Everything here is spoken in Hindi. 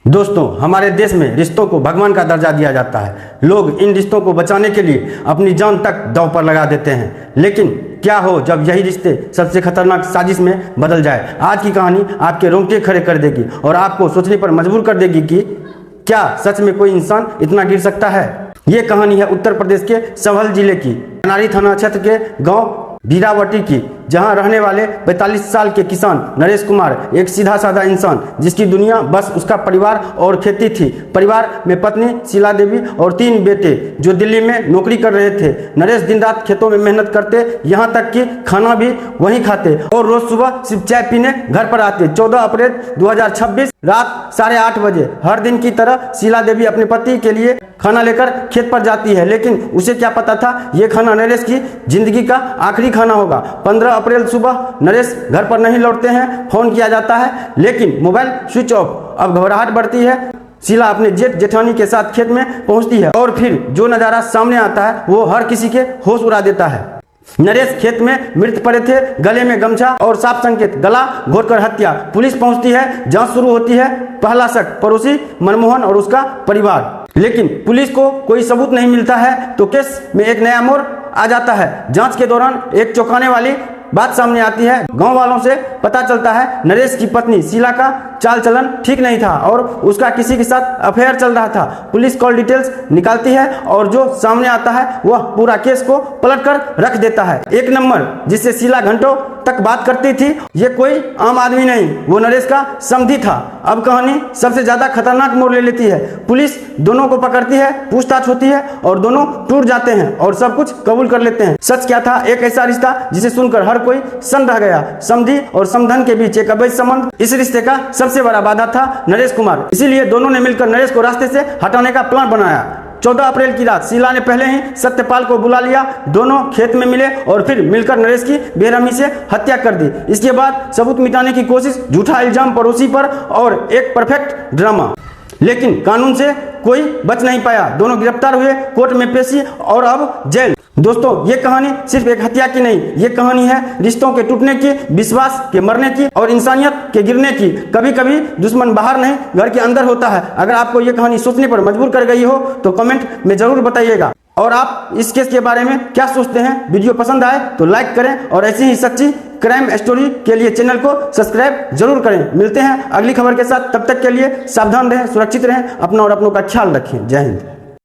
दोस्तों, हमारे देश में रिश्तों को भगवान का दर्जा दिया जाता है। लोग इन रिश्तों को बचाने के लिए अपनी जान तक दांव पर लगा देते हैं। लेकिन क्या हो जब यही रिश्ते सबसे खतरनाक साजिश में बदल जाए। आज की कहानी आपके रोंगटे खड़े कर देगी और आपको सोचने पर मजबूर कर देगी कि क्या सच में कोई इंसान इतना गिर सकता है। ये कहानी है उत्तर प्रदेश के संभल जिले की अनारी थाना क्षेत्र के गाँव बीरावटी की, जहां रहने वाले 45 साल के किसान नरेश कुमार एक सीधा साधा इंसान जिसकी दुनिया बस उसका परिवार और खेती थी। परिवार में पत्नी शीला देवी और 3 बेटे जो दिल्ली में नौकरी कर रहे थे। नरेश दिन रात खेतों में मेहनत करते, यहां तक कि खाना भी वहीं खाते और रोज सुबह सिर्फ चाय पीने घर पर आते। 14 अप्रैल 2026 रात 8:30 बजे हर दिन की तरह शीला देवी अपने पति के लिए खाना लेकर खेत पर जाती है। लेकिन उसे क्या पता था ये खाना नरेश की जिंदगी का आखिरी खाना होगा। 15 अप्रैल सुबह नरेश घर पर नहीं लौटते हैं। फोन किया जाता है लेकिन मोबाइल स्विच ऑफ। अब घबराहट बढ़ती है। शीला अपने जेठ जेठानी के साथ खेत में पहुंचती है और फिर जो नजारा सामने आता है वो हर किसी के होश उड़ा देता है। नरेश खेत में मृत पड़े थे, गले में गमछा और साफ संकेत, गला घोटकर हत्या। पुलिस पहुंचती है, जांच शुरू होती है। पहला शक पड़ोसी मनमोहन और उसका परिवार। लेकिन पुलिस को कोई सबूत नहीं मिलता है तो केस में एक नया मोड़ आ जाता है। जांच के दौरान एक चौंकाने वाली बात सामने आती है। गांव वालों से पता चलता है नरेश की पत्नी शीला का चाल चलन ठीक नहीं था और उसका किसी के साथ अफेयर चल रहा था। पुलिस कॉल डिटेल्स निकालती है और जो सामने आता है वह पूरा केस को पलट कर रख देता है। एक नंबर जिससे शीला घंटों तक बात करती थी, ये कोई आम आदमी नहीं, वो नरेश का समधी था। अब कहानी सबसे ज्यादा खतरनाक मोड़ ले लेती है। पुलिस दोनों को पकड़ती है, पूछताछ होती है और दोनों टूट जाते हैं और सब कुछ कबूल कर लेते हैं। सच क्या था? एक ऐसा रिश्ता जिसे सुनकर हर कोई सन्न रह गया। समधी और समधन के बीच एक अवैध संबंध। इस रिश्ते का सबसे बड़ा बाधा था नरेश कुमार। इसीलिए दोनों ने मिलकर नरेश को रास्ते से हटाने का प्लान बनाया। 14 अप्रैल की रात शीला ने पहले ही सत्यपाल को बुला लिया। दोनों खेत में मिले और फिर मिलकर नरेश की बेरहमी से हत्या कर दी। इसके बाद सबूत मिटाने की कोशिश, झूठा इल्जाम पड़ोसी पर और एक परफेक्ट ड्रामा। लेकिन कानून से कोई बच नहीं पाया। दोनों गिरफ्तार हुए, कोर्ट में पेशी और अब जेल। दोस्तों, ये कहानी सिर्फ एक हत्या की नहीं, ये कहानी है रिश्तों के टूटने की, विश्वास के मरने की और इंसानियत के गिरने की। कभी कभी दुश्मन बाहर नहीं घर के अंदर होता है। अगर आपको ये कहानी सोचने पर मजबूर कर गई हो तो कमेंट में जरूर बताइएगा। और आप इस केस के बारे में क्या सोचते हैं? वीडियो पसंद आए तो लाइक करें और ऐसी ही सच्ची क्राइम स्टोरी के लिए चैनल को सब्सक्राइब जरूर करें। मिलते हैं अगली खबर के साथ। तब तक के लिए सावधान रहें, सुरक्षित रहें, अपना और अपनों का ख्याल रखें। जय हिंद।